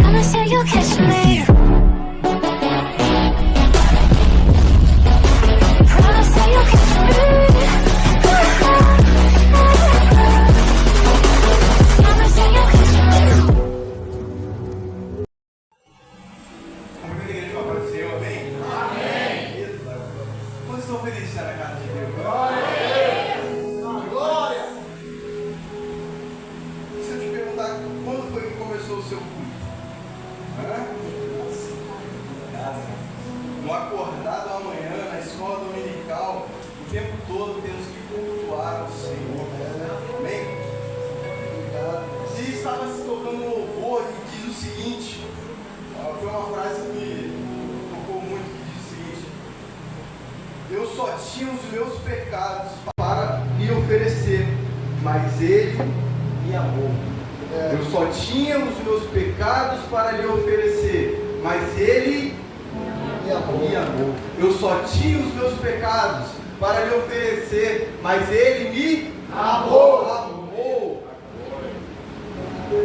Promise that you'll catch me. Promise that you'll catch me. Promise that you'll catch me. Como que a igreja apareceu, amém? Amém. Quantos estão felizes de estar na casa de Deus? Glória! Se eu te perguntar quando foi que começou o seu culto? No acordado amanhã, na escola dominical, o tempo todo temos que cultuar o Senhor. Amém? Se estava se tocando um louvor que diz o seguinte, foi uma frase que me tocou muito, que diz o seguinte: eu só tinha os meus pecados para lhe oferecer, mas ele me amou. Eu só tinha os meus pecados para lhe oferecer, mas ele me amou. Eu só tinha os meus pecados para lhe oferecer, mas ele me amou.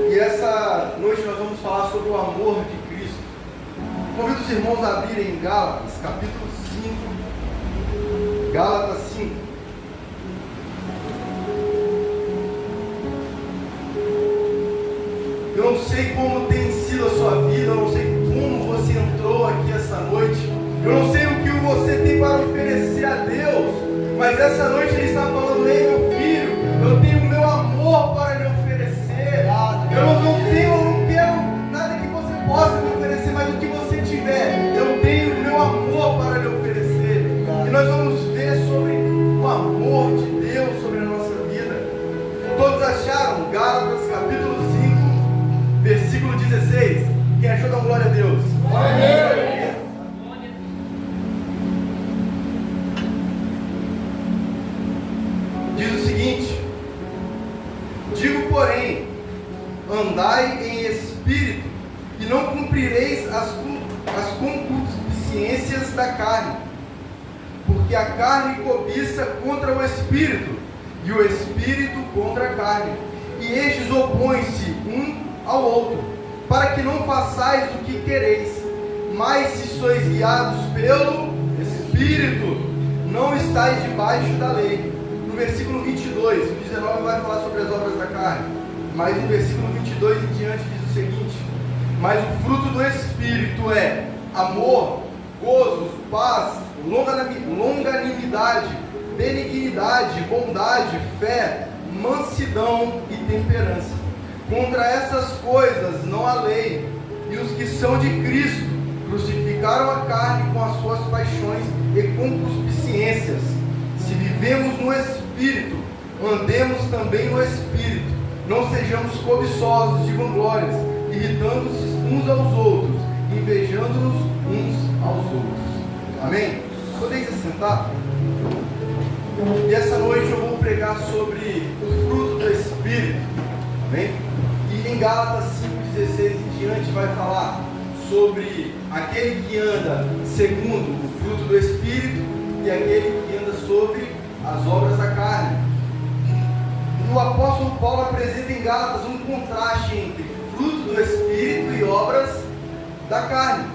E essa noite nós vamos falar sobre o amor de Cristo. Convido os irmãos a abrirem em Gálatas, capítulo 5. Gálatas 5. Eu não sei como tem sido a sua vida, eu não sei como você entrou aqui essa noite, eu não sei o que você tem para oferecer a Deus, mas essa noite Ele está falando: ei, meu filho, eu tenho o meu amor para lhe oferecer. Eu não quero nada que você possa me oferecer, mas o que você tiver, eu tenho o meu amor para lhe oferecer. E nós vamos ver sobre o amor de Deus sobre a nossa vida. Todos acharam? Gálatas capítulo 5, versículo 16. Quem achou, dá glória a Deus. Amém. Diz o seguinte: digo, porém, andai em espírito, e não cumprireis as concupiscências da carne, porque a carne cobiça contra o espírito, e o espírito contra a carne, e estes opõem-se um ao outro, para que não façais o que quereis. Mas se sois guiados pelo Espírito, não estáis debaixo da lei. No versículo 22, o 19 vai falar sobre as obras da carne, mas no versículo 22 em diante diz o seguinte: mas o fruto do Espírito é amor, gozo, paz, longanimidade, benignidade, bondade, fé, mansidão e temperança. Contra essas coisas não há lei. E os que são de Cristo crucificaram a carne com as suas paixões e concupiscências. Se vivemos no Espírito, andemos também no Espírito. Não sejamos cobiçosos de vanglórias, irritando-se uns aos outros, invejando-nos uns aos outros. Amém? Podem se sentar? E essa noite eu vou pregar sobre o fruto do Espírito. Amém? E em Gálatas 5,16 em diante vai falar sobre aquele que anda segundo o fruto do Espírito e aquele que anda sobre as obras da carne. E o apóstolo Paulo apresenta em Gálatas um contraste entre fruto do Espírito e obras da carne.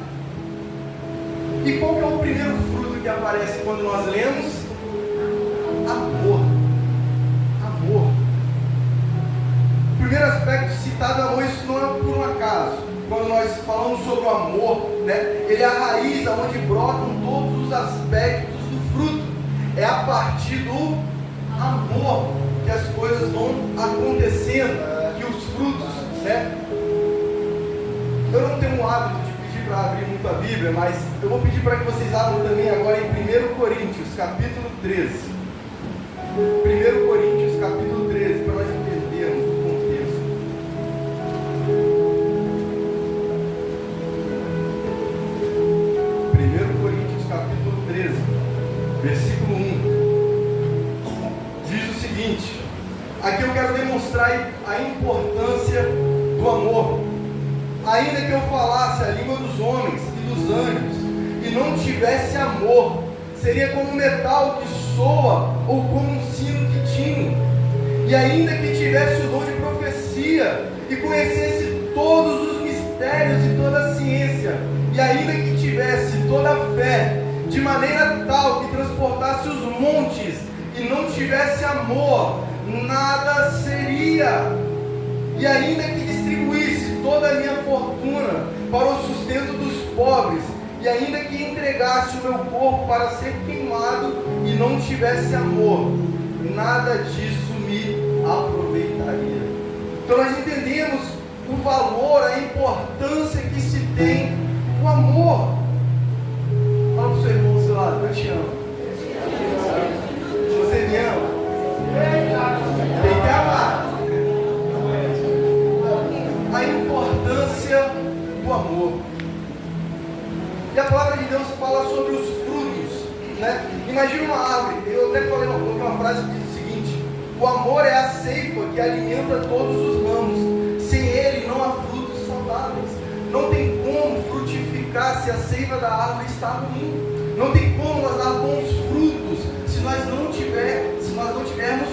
E qual que é o primeiro fruto que aparece quando nós lemos? Amor. Amor. O primeiro aspecto citado, amor, isso não é por um acaso. Quando nós falamos sobre o amor, ele é a raiz onde brotam todos os aspectos do fruto. É a partir do amor que as coisas vão acontecendo, que os frutos, Eu não tenho o hábito de pedir para abrir muito a Bíblia, mas eu vou pedir para que vocês abram também agora em 1 Coríntios, capítulo 13. 1 Coríntios, capítulo 13, para nós entendermos o contexto. 1 Coríntios, capítulo 13, versículo 1. Diz o seguinte: aqui eu quero demonstrar a importância do amor. Ainda que eu falasse a língua dos homens e dos anjos e não tivesse amor, seria como um metal que soa ou como um sino que tine. E ainda que tivesse o dom de profecia e conhecesse todos os mistérios e e ainda que tivesse toda a fé, de maneira tal que transportasse os montes, e não tivesse amor, nada seria. E ainda que distribuísse toda a minha fortuna para o sustento dos pobres, e ainda que entregasse o meu corpo para ser queimado, e não tivesse amor, nada disso me aproveitaria. Então nós entendemos o valor, a importância que se tem o amor. Fala para o seu irmão do seu lado: eu te amo. Você me ama? Tem que amar. A importância do amor. E a palavra de Deus fala sobre os frutos, né? Imagina uma árvore. Eu até falei uma frase que diz o seguinte: o amor é a seiva que alimenta todos os ramos. Sem ele não há frutos saudáveis. Não tem como frutificar se a seiva da árvore está ruim. Não tem como nós dar bons frutos se nós não tivermos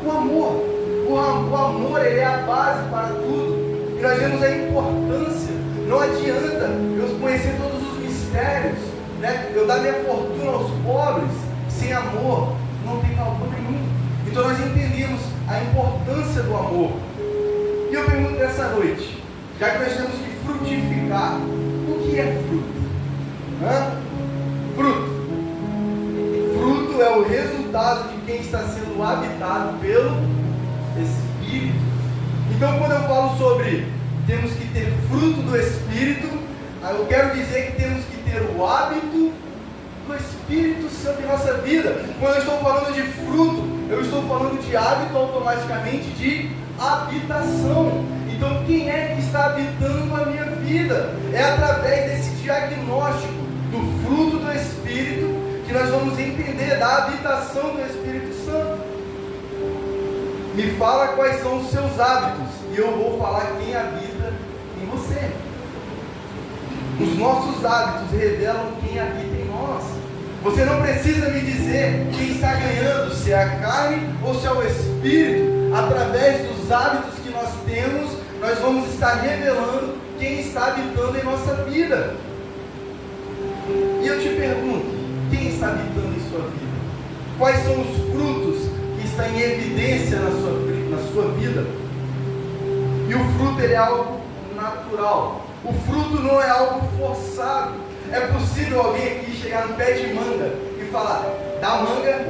o amor. O amor, ele é a base para tudo. E nós vemos a importância. Não adianta eu conhecer todos os mistérios, né? Eu dar minha fortuna aos pobres, sem amor não tem valor nenhum. Então nós entendemos a importância do amor. E eu pergunto nessa noite, já que nós temos que frutificar, o que é fruto? Fruto. Fruto é o resultado de quem está sendo habitado pelo Espírito. Então quando eu falo sobre temos que ter fruto do Espírito, eu quero dizer que temos que ter o hábito do Espírito Santo em nossa vida. Quando eu estou falando de fruto, eu estou falando de hábito, automaticamente de habitação. Então quem é que está habitando a minha vida? É através desse diagnóstico do fruto do Espírito que nós vamos entender da habitação do Espírito Santo. Me fala quais são os seus hábitos e eu vou falar quem habita em você. Os nossos hábitos revelam quem habita em nós. Você não precisa me dizer quem está ganhando, se é a carne ou se é o Espírito. Através dos hábitos que nós temos, nós vamos estar revelando quem está habitando em nossa vida. E eu te pergunto, quem está habitando em sua vida? Quais são os frutos que estão em evidência na sua vida? E o fruto, ele é algo natural. O fruto não é algo forçado. É possível alguém aqui chegar no pé de manga e falar, dá manga?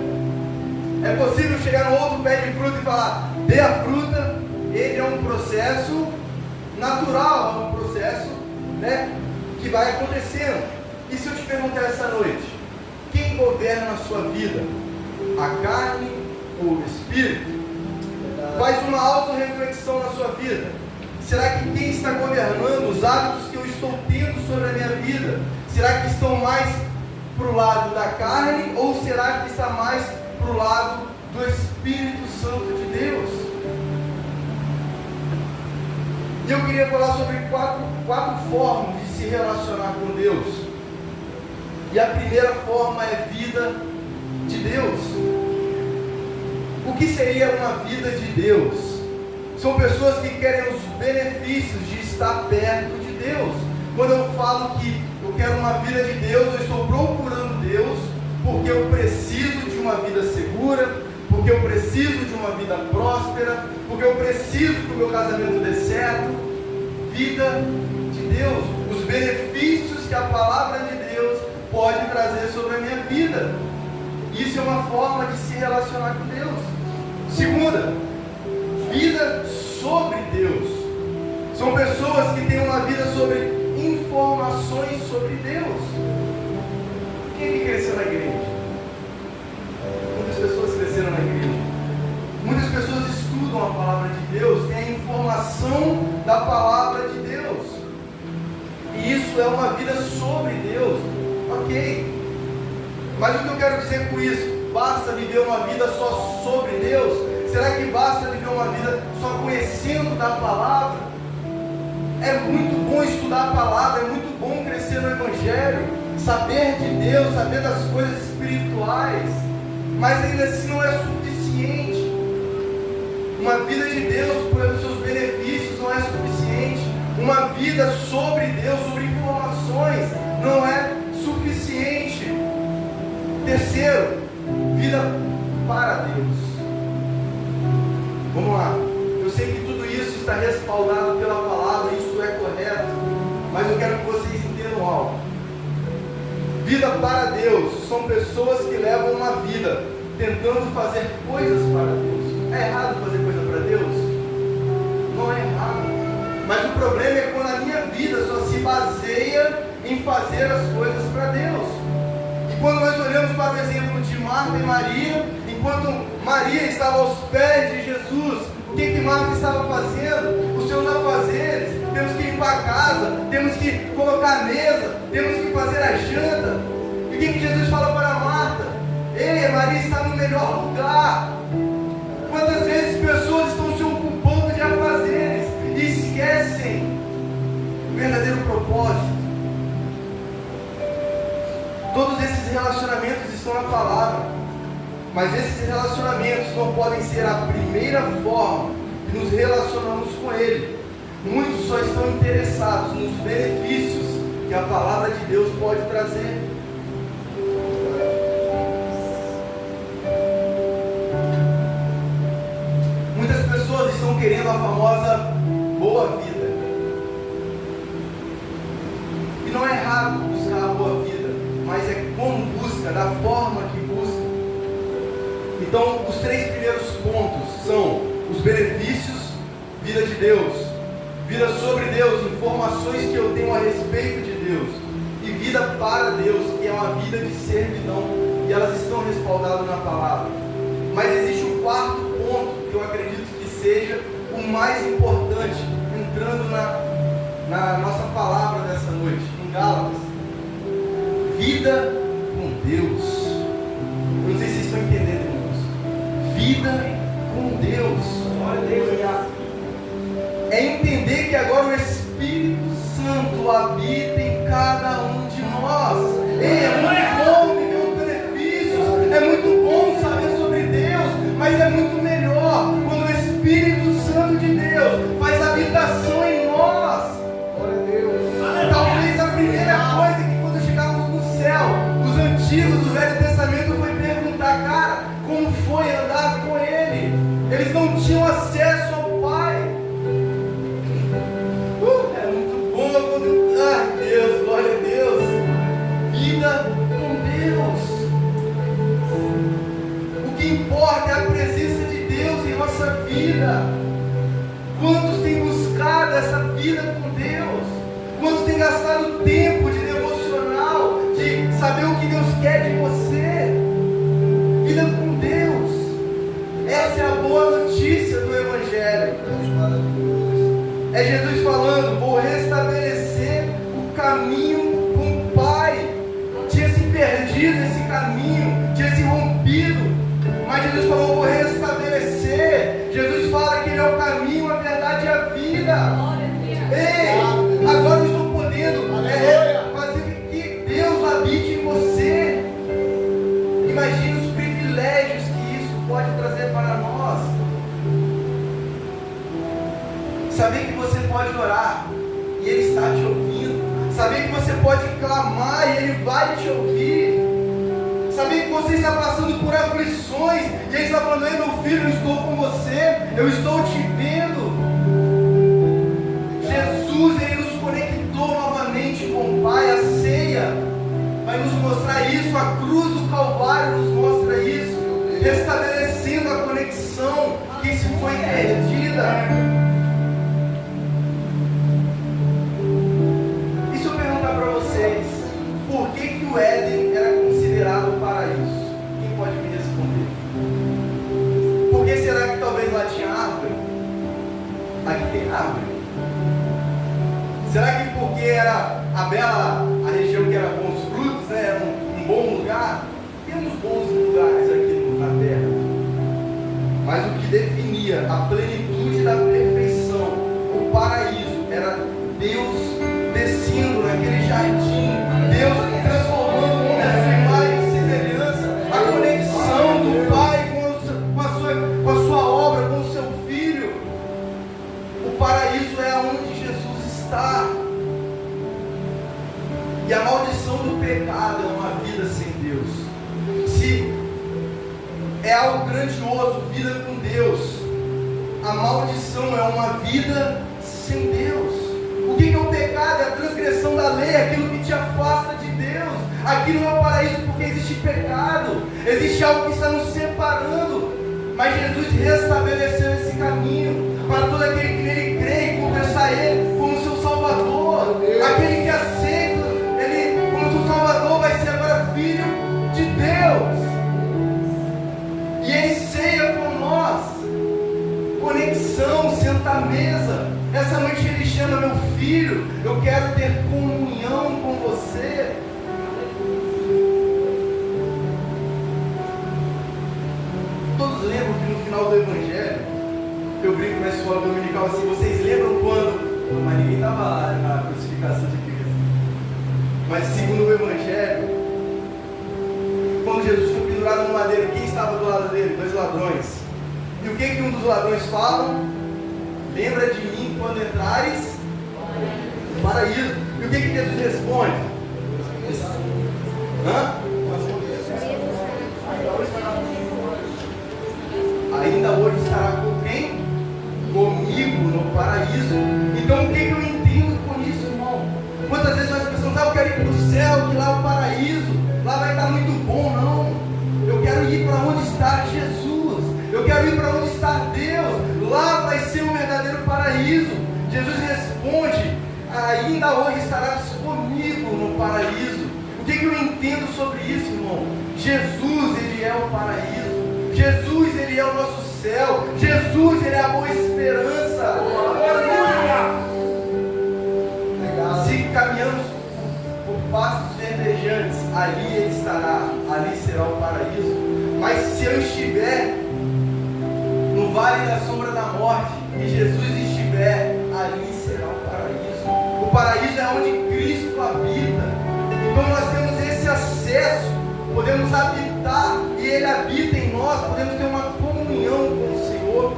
É possível chegar no outro pé de fruta e falar, dê a fruta? Ele é um processo natural, é um processo, né, que vai acontecendo. E se eu te perguntar essa noite, quem governa a sua vida? A carne ou o Espírito? Faz uma autorreflexão na sua vida. Será que quem está governando os hábitos que eu estou tendo sobre a minha vida? Será que estão mais para o lado da carne ou será que está mais para o lado do Espírito Santo de Deus? E eu queria falar sobre quatro formas de se relacionar com Deus. E a primeira forma é vida de Deus. O que seria uma vida de Deus? São pessoas que querem os benefícios de estar perto de Deus. Quando eu falo que eu quero uma vida de Deus, eu estou procurando Deus porque eu preciso de uma vida segura, porque eu preciso de uma vida próspera, porque eu preciso que o meu casamento dê certo. Vida de Deus, os benefícios que a palavra de Deus pode trazer sobre a minha vida. Isso é uma forma de se relacionar com Deus. Segunda, vida sobre Deus. São pessoas que têm uma vida sobre informações sobre Deus. Quem que cresceu na igreja? Muitas pessoas cresceram na igreja. Muitas pessoas estudam a palavra de Deus, têm a informação da palavra de Deus. E isso é uma vida sobre Deus. Ok. Mas o que eu quero dizer com isso? Basta viver uma vida só sobre Deus? Será que basta viver uma vida só conhecendo da palavra? É muito bom estudar a palavra, é muito bom crescer no Evangelho, saber de Deus, saber das coisas espirituais, mas ainda assim não é suficiente. Uma vida de Deus, pelos seus benefícios, não é suficiente. uma vida sobre Deus, sobre informações, não é suficiente. Terceiro, vida para Deus. Vamos lá. Eu sei que tudo isso está respaldado pela palavra, isso é correto, mas eu quero que vocês entendam algo. Vida para Deus são pessoas que levam uma vida tentando fazer coisas para Deus. É errado fazer coisa para Deus? Não é errado. Mas o problema é quando a minha vida só se baseia em fazer as coisas para Deus. E quando nós olhamos para o exemplo de Marta e Maria, enquanto Maria estava aos pés de Jesus, o que Marta estava fazendo? Os seus afazeres. Temos que limpar a casa, temos que colocar a mesa, temos que fazer a janta. E o que Jesus fala para Marta? Ei, Maria está no melhor lugar. Quantas vezes pessoas estão se ocupando de afazeres e esquecem o verdadeiro propósito? Todos esses relacionamentos estão na palavra, mas esses relacionamentos não podem ser a primeira forma que nos relacionamos com Ele. Muitos só estão interessados nos benefícios que a palavra de Deus pode trazer. Muitas pessoas estão querendo a famosa boa vida. E não é errado buscar a boa vida, mas é como busca, da forma que busca. Então, os 3 primeiros pontos são os benefícios, vida de Deus, vida sobre Deus, informações que eu tenho a respeito de Deus, e vida para Deus, que é uma vida de servidão, e elas estão respaldadas na palavra. Mas existe um 4º ponto que eu acredito que seja o mais importante, entrando na nossa palavra dessa noite, em Gálatas. Vida com Deus. Eu não sei se vocês estão entendendo, irmãos. Vida com Deus. É entender que agora o Espírito Santo habita em cada um de nós. É muito bom viver os benefícios, é muito bom saber sobre Deus, mas é muito melhor quando o Espírito Santo de Deus faz habitação em nós. Talvez a primeira coisa que quando chegarmos no céu, os antigos do Velho Testamento foi perguntar, cara, como foi andar com Ele? Eles não tinham acesso ao Pai. É muito bom quando... Ah, Deus, glória a Deus. Vida com Deus. O que importa é a presença de Deus em nossa vida. Quantos têm buscado essa vida com Deus? Quantos têm gastado tempo de devocional, de saber o que Deus quer de você? Vida com Deus. Essa é a boa notícia do Evangelho. É Jesus falando, vou restabelecer o caminho com o Pai. Tinha se perdido esse caminho, tinha se rompido, mas Jesus falou, vou restabelecer. Jesus fala que Ele é o caminho, a verdade e a vida. Ei, agora eu estou podendo fazer que Deus habite em você. Imagine os privilégios que isso pode trazer para nós. Saber que você pode orar e Ele está te ouvindo. Saber que você pode clamar e Ele vai te ouvir. Saber que você está passando por aflições e Ele está falando, ei meu filho, eu estou com você, eu estou te vendo. Jesus, Ele nos conectou novamente com o Pai. A ceia vai nos mostrar isso, a cruz do Calvário nos mostra isso, restabelecendo a conexão que se foi perdida. E se eu perguntar para vocês, por que o Éden era considerado o paraíso? Quem pode me responder? Por que será que talvez lá tinha árvore? Aqui tem árvore. Será que porque era a região que era bons frutos, né? Era um bom lugar? Temos bons lugares aqui na terra. Mas o que definia a plenitude da perfeição, o paraíso, era Deus descendo naquele jardim, Deus transformando o homem à sua imagem e semelhança, a conexão do Pai com a sua obra, com o seu Filho. O paraíso é onde Jesus está. E a maldição do pecado é uma vida sem Deus. Se é algo grandioso, vida com Deus, a maldição é uma vida sem Deus. O que é o pecado? É a transgressão da lei, aquilo que te afasta de Deus. Aqui não é o paraíso porque existe pecado, existe algo que está nos separando. Mas Jesus restabeleceu esse caminho para todo aquele que nele crê e confessar Ele como seu Salvador. Aquele que aceita Ele como seu Salvador vai ser agora filho de Deus. E Ele ceia com nós. Conexão, senta à mesa. Essa noite Ele chama: meu filho, eu quero ter comunhão com você. Todos lembram que no final do Evangelho, eu brinco na escola dominical assim: vocês lembram quando? Mas ninguém estava lá na crucificação de Cristo. Mas segundo o Evangelho, quando Jesus foi pendurado no madeiro, quem estava do lado dele? 2 ladrões. E o que um dos ladrões fala? Lembra de mim quando entrares no paraíso. E o que Jesus responde? Ainda hoje estará com quem? Comigo no paraíso. Então o que eu entendo com isso, irmão? Quantas vezes nós pensamos: eu quero ir para o céu, que lá é o paraíso, lá vai estar muito bom. Não, eu quero ir para onde está Jesus, eu quero ir para onde está Deus, lá vai ser o verdadeiro paraíso. Jesus responde: ainda hoje estarás comigo no paraíso. O que eu entendo sobre isso, irmão? Jesus, Ele é o paraíso. Jesus, Ele é o nosso céu. Jesus, Ele é a boa esperança. Se caminhamos por pastos verdejantes, ali Ele estará, ali será o paraíso. Mas se eu estiver no vale da sombra da morte e Jesus estiver, ali será o paraíso. O paraíso é onde Cristo habita. Então nós temos esse acesso, podemos habitar e Ele habita em nós, podemos ter uma comunhão com o Senhor.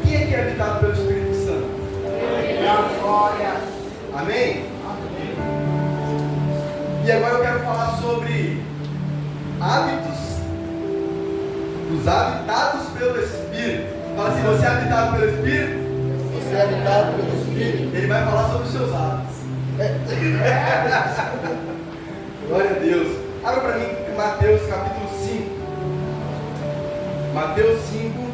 Quem é que é habitado pelo Espírito Santo? Amém? E agora eu quero falar sobre hábitos dos habitados pelo Espírito. Fala assim: você é habitado pelo Espírito? Você é habitado pelo Espírito. Ele vai falar sobre os seus hábitos. Glória a Deus. Abra para mim Mateus capítulo 5. Mateus 5.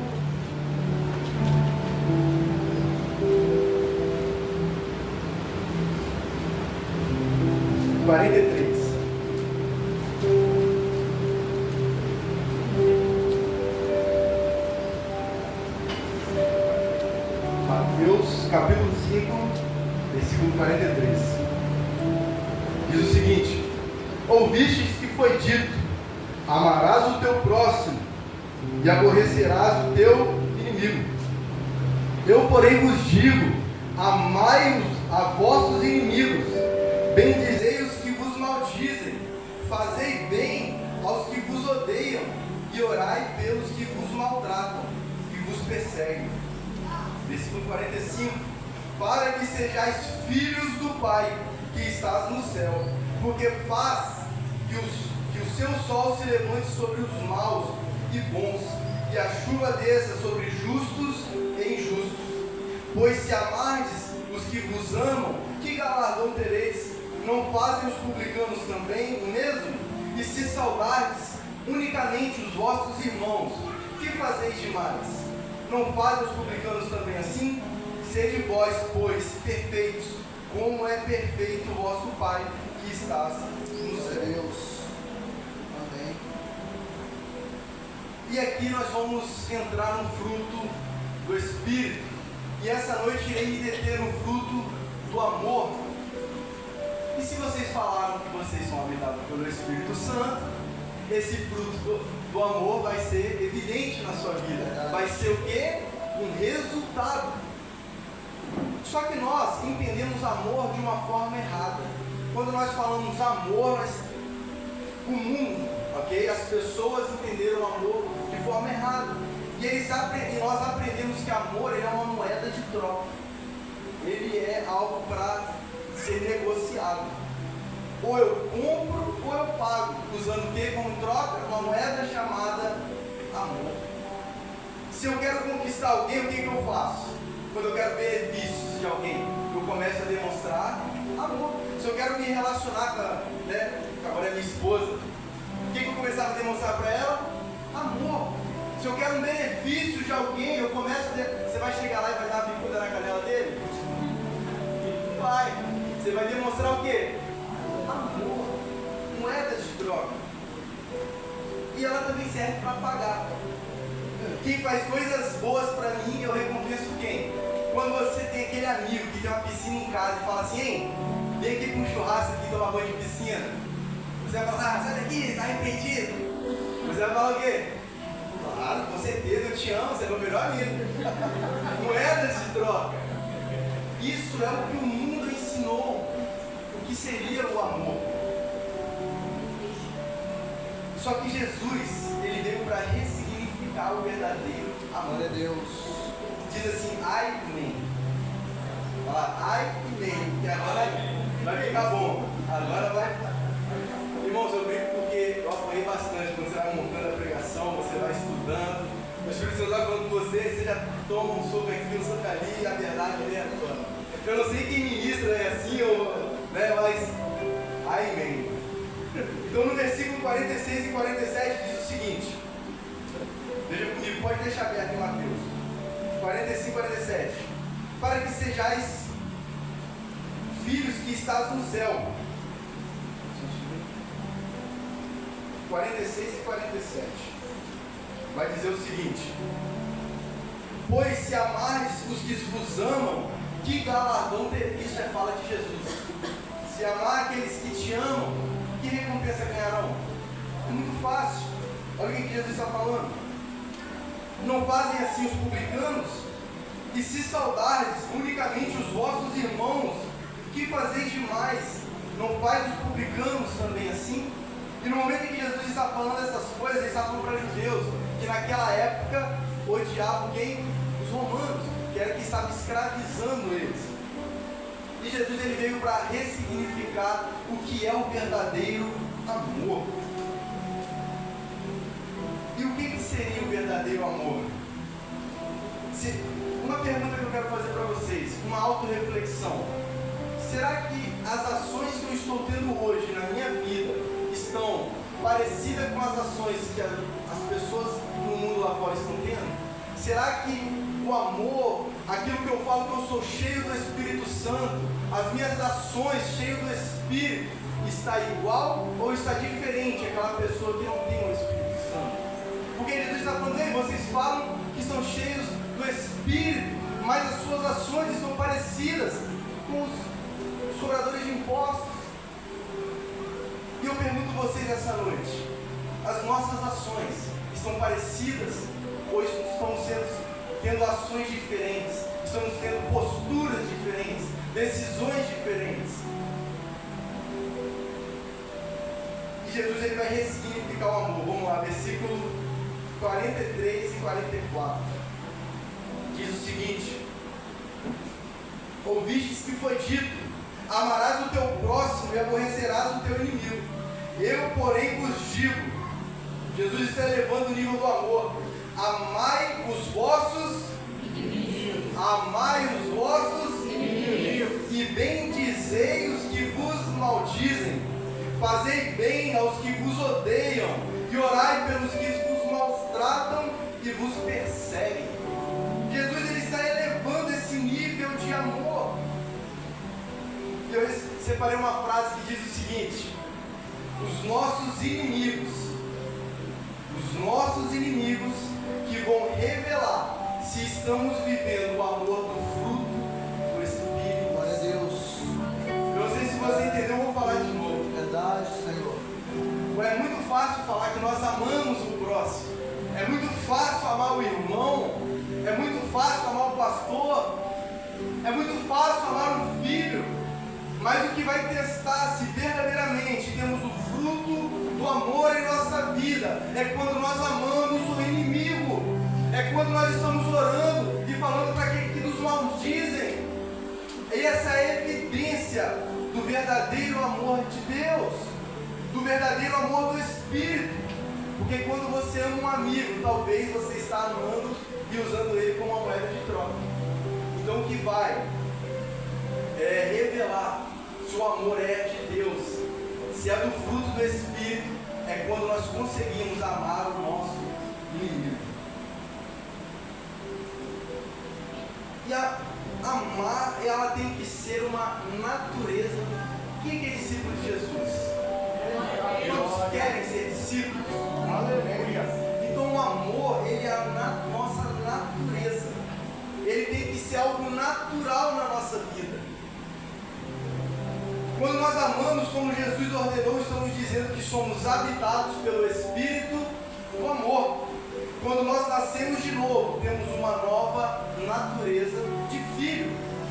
Mateus capítulo 5, versículo 43. Diz o seguinte: ouvistes que foi dito: amarás o teu próximo e aborrecerás o teu inimigo. Eu, porém, vos digo: amai a vossos inimigos, bendizei os que vos maldizem, fazei bem aos que vos odeiam e orai pelos que vos maltratam e vos perseguem. Versículo 45: para que sejais filhos do Pai que estás no céu, porque faz que o seu sol se levante sobre os maus e bons, e a chuva desça sobre justos e injustos. Pois se amardes os que vos amam, que galardão tereis? Não fazem os publicanos também o mesmo? E se saudardes unicamente os vossos irmãos, que fazeis demais? Não fazem os publicanos também assim? Sede vós, pois, perfeitos, como é perfeito o vosso Pai que estás nos céus. Amém. E aqui nós vamos entrar no fruto do Espírito. E essa noite irei me deter no fruto do amor. E se vocês falaram que vocês são habitados pelo Espírito Santo, esse fruto do amor vai ser evidente na sua vida. Vai ser o quê? Um resultado. Só que nós entendemos amor de uma forma errada. Quando nós falamos amor, o mundo, ok? As pessoas entenderam amor de forma errada. E nós aprendemos que amor, ele é uma moeda de troca. Ele é algo para ser negociado. Ou eu compro ou eu pago, usando o que como troca? Uma moeda chamada amor. Se eu quero conquistar alguém, o que eu faço? Quando eu quero benefícios de alguém, eu começo a demonstrar amor. Se eu quero me relacionar com agora é minha esposa, o que eu começava a demonstrar para ela? Amor. Se eu quero um benefício de alguém, eu começo a... Você vai chegar lá e vai dar uma bicuda na canela dele? Não vai. Você vai demonstrar o quê? Amor. Moedas de troca. E ela também serve para pagar. Quem faz coisas boas para mim, eu recompenso quem? Quando você tem aquele amigo que tem uma piscina em casa e fala assim, hein, vem aqui com um churrasco aqui tomar banho de piscina. Você vai falar, sai daqui, tá arrependido. Você vai falar o quê? Claro, com certeza, eu te amo, você é meu melhor amigo. Moedas de troca. Isso é o que o mundo ensinou, o que seria o amor. Só que Jesus, ele veio para ressignificar o verdadeiro amor. Glória a Deus. Diz assim, ai men. Fala, ai men, que agora vai ficar bom. Agora vai. Irmãos, eu brinco porque eu apoiei bastante. Quando você vai montando a pregação, você vai estudando. O Espírito Santo vai falando com você já toma um soco aqui, um soco ali, e a verdade vem à tona. Eu não sei quem ministra é assim, ou, né, mas ai men. Então no versículo 46 e 47 diz o seguinte. Veja comigo, pode deixar aberto em Mateus 45 e 47. Para que sejais filhos que estás no céu. 46 e 47. Vai dizer o seguinte: pois se amardes os que vos amam, que galardão ter? Isso é fala de Jesus. Se amar aqueles que te amam, que recompensa ganharão? É muito fácil. Olha o que Jesus está falando. Não fazem assim os publicanos? E se saudardes unicamente os vossos irmãos, que fazeis demais? Não faz os publicanos também assim? E no momento em que Jesus está falando essas coisas, ele está falando para os judeus, que naquela época odiavam quem? Os romanos, que era quem estava escravizando eles. E Jesus ele veio para ressignificar o que é o verdadeiro amor. E o que seria o verdadeiro amor? Uma pergunta que eu quero fazer para vocês, uma autorreflexão. Será que as ações que eu estou tendo hoje na minha vida estão parecidas com as ações que as pessoas no mundo lá fora estão tendo? Será que o amor, aquilo que eu falo que eu sou cheio do Espírito Santo, as minhas ações cheias do Espírito, está igual ou está diferente aquela pessoa que não tem o Espírito Santo? Porque Jesus está falando, ei, vocês falam que estão cheios do Espírito, mas as suas ações estão parecidas com os cobradores de impostos. E eu pergunto a vocês essa noite, as nossas ações estão parecidas ou estamos tendo ações diferentes, estamos tendo posturas diferentes, decisões diferentes? E Jesus ele vai ressignificar o amor. Vamos lá, versículo 43 e 44. Diz o seguinte: ouvistes que foi dito, amarás o teu próximo e aborrecerás o teu inimigo. Eu, porém, vos digo, Jesus está elevando o nível do amor, amai os vossos inimigos, amai os vossos inimigos, e bendizei os que vos maldizem, fazei bem aos que vos odeiam, e orai pelos que vos maltratam e vos perseguem. Jesus ele está elevando esse nível de amor. Eu separei uma frase que diz o seguinte: os nossos inimigos que vão revelar se estamos vivendo o amor do fruto do Espírito. Glória a Deus. Eu não sei se você entendeu, eu vou falar de novo. Verdade, Senhor. É muito fácil falar que nós amamos o próximo, é muito fácil amar o irmão, é muito fácil amar o pastor, é muito fácil amar o filho, mas o que vai testar se verdadeiramente temos o fruto do amor em nossa vida é quando nós amamos o inimigo, é quando nós estamos orando e falando para aqueles que nos maldizem. E essa é a evidência verdadeiro amor de Deus, do verdadeiro amor do Espírito. Porque quando você ama um amigo, talvez você está amando e usando ele como uma moeda de troca. Então o que vai revelar se o amor é de Deus, se é do fruto do Espírito, é quando nós conseguimos amar o nosso inimigo. E amar, ela tem que ser uma natureza. Quem é discípulo de Jesus? Todos querem ser discípulos. Aleluia. Então o amor, ele é a nossa natureza. Ele tem que ser algo natural na nossa vida. Quando nós amamos como Jesus ordenou, estamos dizendo que somos habitados pelo Espírito do amor. Quando nós nascemos de novo, temos uma nova natureza de filho,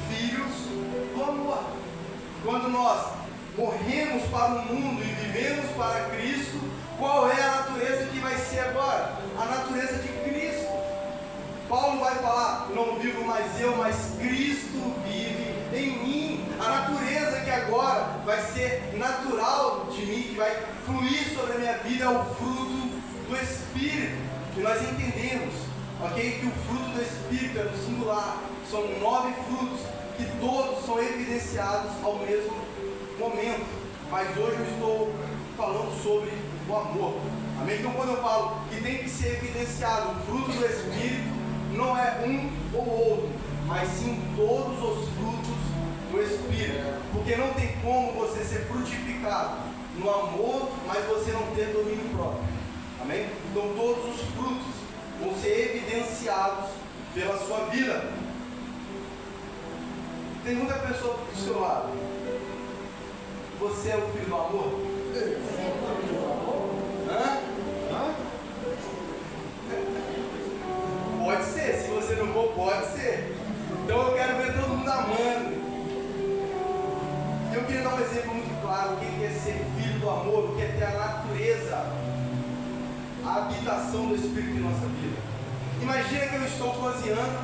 filhos do amor. Quando nós morremos para o mundo e vivemos para Cristo, qual é a natureza que vai ser agora? A natureza de Cristo. Paulo vai falar, não vivo mais eu, mas Cristo vive em mim. A natureza que agora vai ser natural de mim, que vai fluir sobre a minha vida, é o fruto do Espírito. E nós entendemos, ok, que o fruto do Espírito é no singular. São 9 frutos que todos são evidenciados ao mesmo momento. Mas hoje eu estou falando sobre o amor. Amém? Então quando eu falo que tem que ser evidenciado o fruto do Espírito, não é um ou outro, mas sim todos os frutos do Espírito. Porque não tem como você ser frutificado no amor, mas você não ter domínio próprio. Amém? Então todos os frutos vão ser evidenciados pela sua vida. Tem muita pessoa do seu lado. Você é o filho do amor? Hã? Pode ser, se você não for, pode ser. Então eu quero ver todo mundo amando. E eu queria dar um exemplo muito claro. O que é ser filho do amor? O que é ter a natureza, a habitação do Espírito em nossa vida. Imagina que eu estou cozinhando,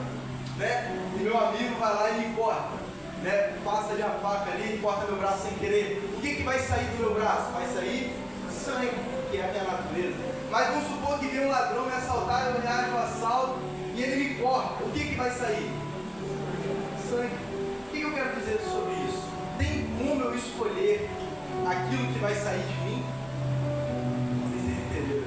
né? E meu amigo vai lá e me corta, né? Passa ali a faca ali e corta meu braço sem querer. O que vai sair do meu braço? Vai sair sangue, que é a minha natureza. Mas vamos supor que vem um ladrão me assaltar, eu reajo ao assalto e ele me corta. O que vai sair? Sangue. O que eu quero dizer sobre isso? Tem como eu escolher aquilo que vai sair de mim? Não sei se vocês entenderam.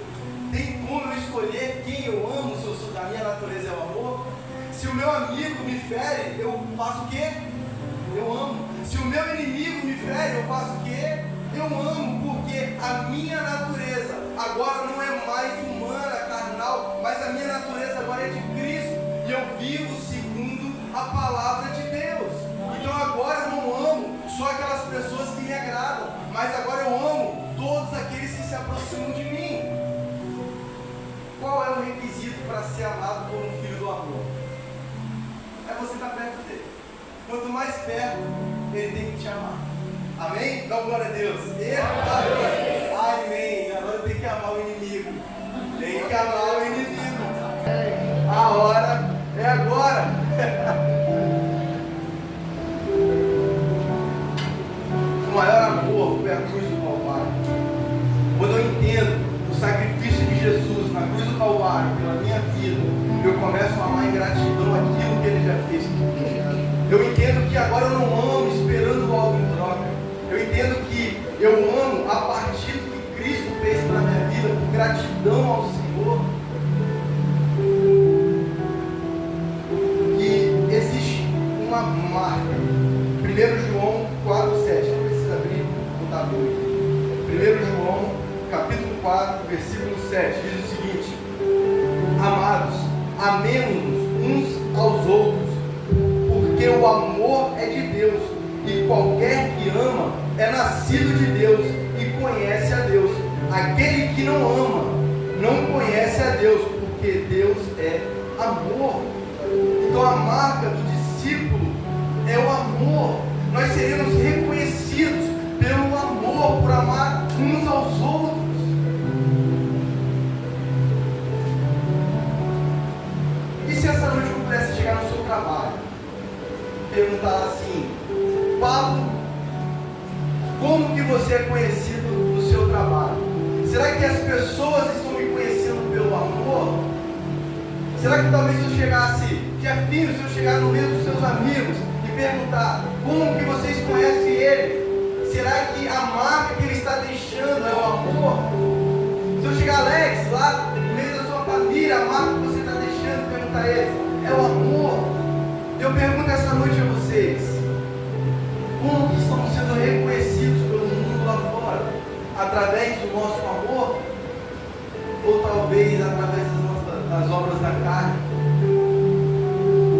Tem como eu escolher quem eu amo, se eu sou da minha natureza é o amor? Se o meu amigo me fere, eu faço o quê? Eu amo. Se o meu inimigo me fere, eu faço o quê? Eu amo, porque a minha natureza agora não é mais humana, carnal, mas a minha natureza agora é de Cristo. E eu vivo segundo a palavra de Deus. Então agora eu não amo só aquelas pessoas que me agradam, mas agora eu amo todos aqueles que se aproximam de mim. Qual é o requisito para ser amado por um filho do amor? É você estar perto dele. Quanto mais perto, ele tem que te amar. Amém? Dá glória a Deus. Amém. Agora tem que amar o inimigo. Tem que amar o inimigo. A hora é agora. O maior amor foi a cruz do Calvário. Quando eu entendo o sacrifício de Jesus na cruz do Calvário pela minha vida, eu começo a amar em gratidão aquilo que ele já fez. Eu entendo que agora eu não amo esperando algo em troca. Eu entendo que eu amo a partir do que Cristo fez na minha vida, por gratidão ao Senhor. E existe uma marca. 1 João 4,7. Não precisa abrir, vou estar abrindo. 1 João, capítulo 4, versículo 7. Diz o seguinte: amados, amemos-nos uns aos outros, porque o amor é de Deus, e qualquer que ama é nascido de Deus e conhece a Deus. Aquele que não ama não conhece a Deus, porque Deus é amor. Então a marca do discípulo é o amor. Nós seremos reconhecidos pelo amor, por amar uns aos outros. E se essa noite eu pudesse chegar no seu trabalho, perguntar assim: Pablo, Como que você é conhecido no seu trabalho? Será que as pessoas estão me conhecendo pelo amor? Será que talvez se eu chegasse, Jefinho, se eu chegar no meio dos seus amigos e perguntar como que vocês conhecem ele, será que a marca que ele está deixando é o amor? Se eu chegar, Alex, lá no meio da sua família, a marca que você está deixando e perguntar a eles, é o amor? Eu pergunto essa noite a vocês, como que estamos sendo reconhecidos pelo mundo lá fora? Através do nosso amor? Ou talvez através das obras da carne?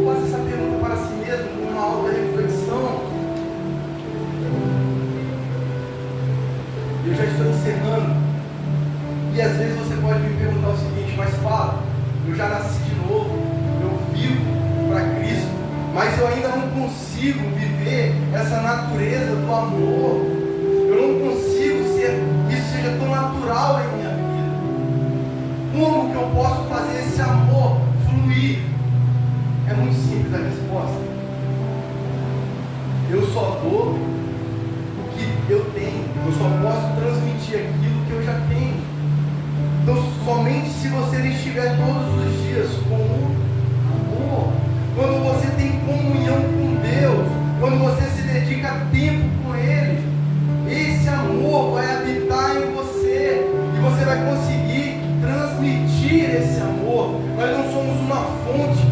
Faça essa pergunta para si mesmo com uma alta reflexão. Eu já estou encerrando. E às vezes você pode me perguntar o seguinte, mas Paulo, eu já nasci de novo, eu vivo para Cristo, mas eu ainda não consigo viver essa natureza do amor. Eu não consigo que isso seja tão natural em minha vida. Como que eu posso fazer esse amor fluir? É muito simples a resposta. Eu só dou o que eu tenho. Eu só posso transmitir aquilo que eu já tenho. Então, somente se você estiver todos os dias com amor, quando você tem comunhão com Deus, quando você se dedica tempo com Ele, esse amor vai habitar em você e você vai conseguir transmitir esse amor. Nós não somos uma fonte,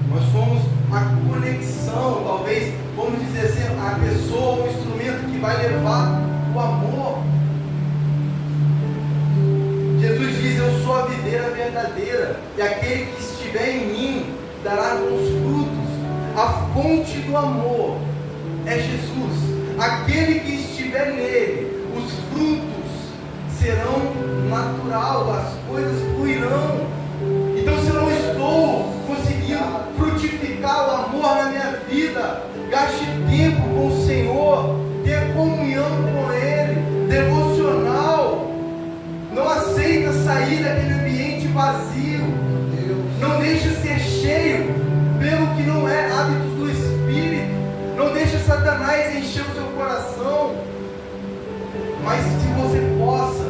nós somos a conexão, talvez, vamos dizer assim, a pessoa, o instrumento que vai levar o amor. Jesus diz, eu sou a videira verdadeira, e aquele que estiver em mim dará bons frutos. A fonte do amor é Jesus. Aquele que estiver nele, os frutos serão natural, as coisas fluirão. Então, se eu não estou conseguindo frutificar o amor na minha vida, gaste tempo com o Senhor, tenha comunhão com Ele, devocional. Não aceita sair daquele ambiente vazio. Não deixe ser cheio pelo que não é hábitos do Espírito. Não deixe Satanás encher o seu coração. Mas que você possa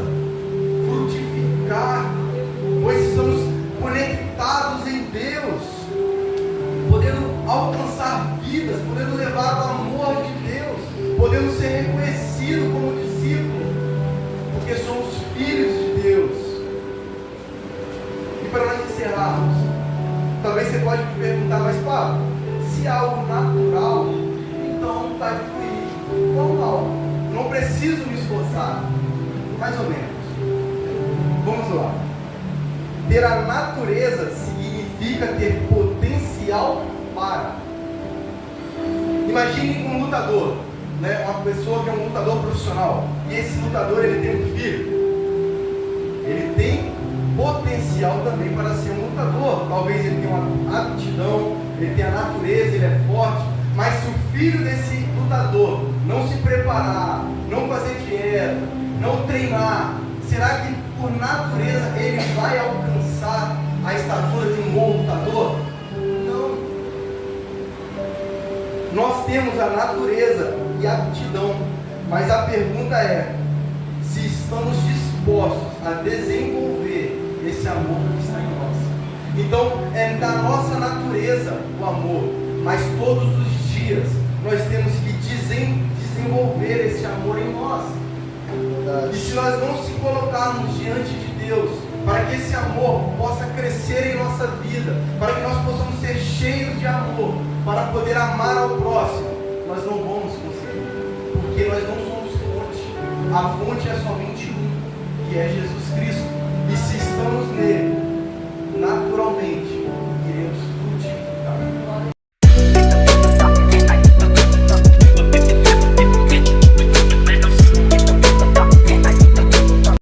frutificar, pois estamos conectados em Deus, podendo alcançar vidas, podendo levar o amor de Deus, podendo ser reconhecido como discípulo, porque somos filhos de Deus. E para nós encerrarmos, talvez você pode me perguntar, mas Paulo, se é algo natural, então vai fluir normal, não preciso me esforçar, mais ou menos. Vamos lá. Ter a natureza significa ter potencial para. Imagine um lutador, né? Uma pessoa que é um lutador profissional, e esse lutador ele tem um filho, ele tem potencial também para ser um lutador. Talvez ele tenha uma aptidão, ele tenha a natureza, ele é forte, mas se o filho desse lutador não se preparar, não fazer dieta, não treinar, será que por natureza ele vai alcançar a estatura de um bom lutador? Não. Nós temos a natureza e a aptidão, mas a pergunta é se estamos dispostos a desenvolver esse amor que está em nós. Então é da nossa natureza o amor, mas todos os dias nós temos que desenvolver esse amor em nós. E se nós não se colocarmos diante de Deus, para que esse amor possa crescer em nossa vida, para que nós possamos ser cheios de amor, para poder amar ao próximo, nós não vamos conseguir, porque nós não somos fonte. A fonte é somente um, que é Jesus Cristo. E se estamos nele, naturalmente,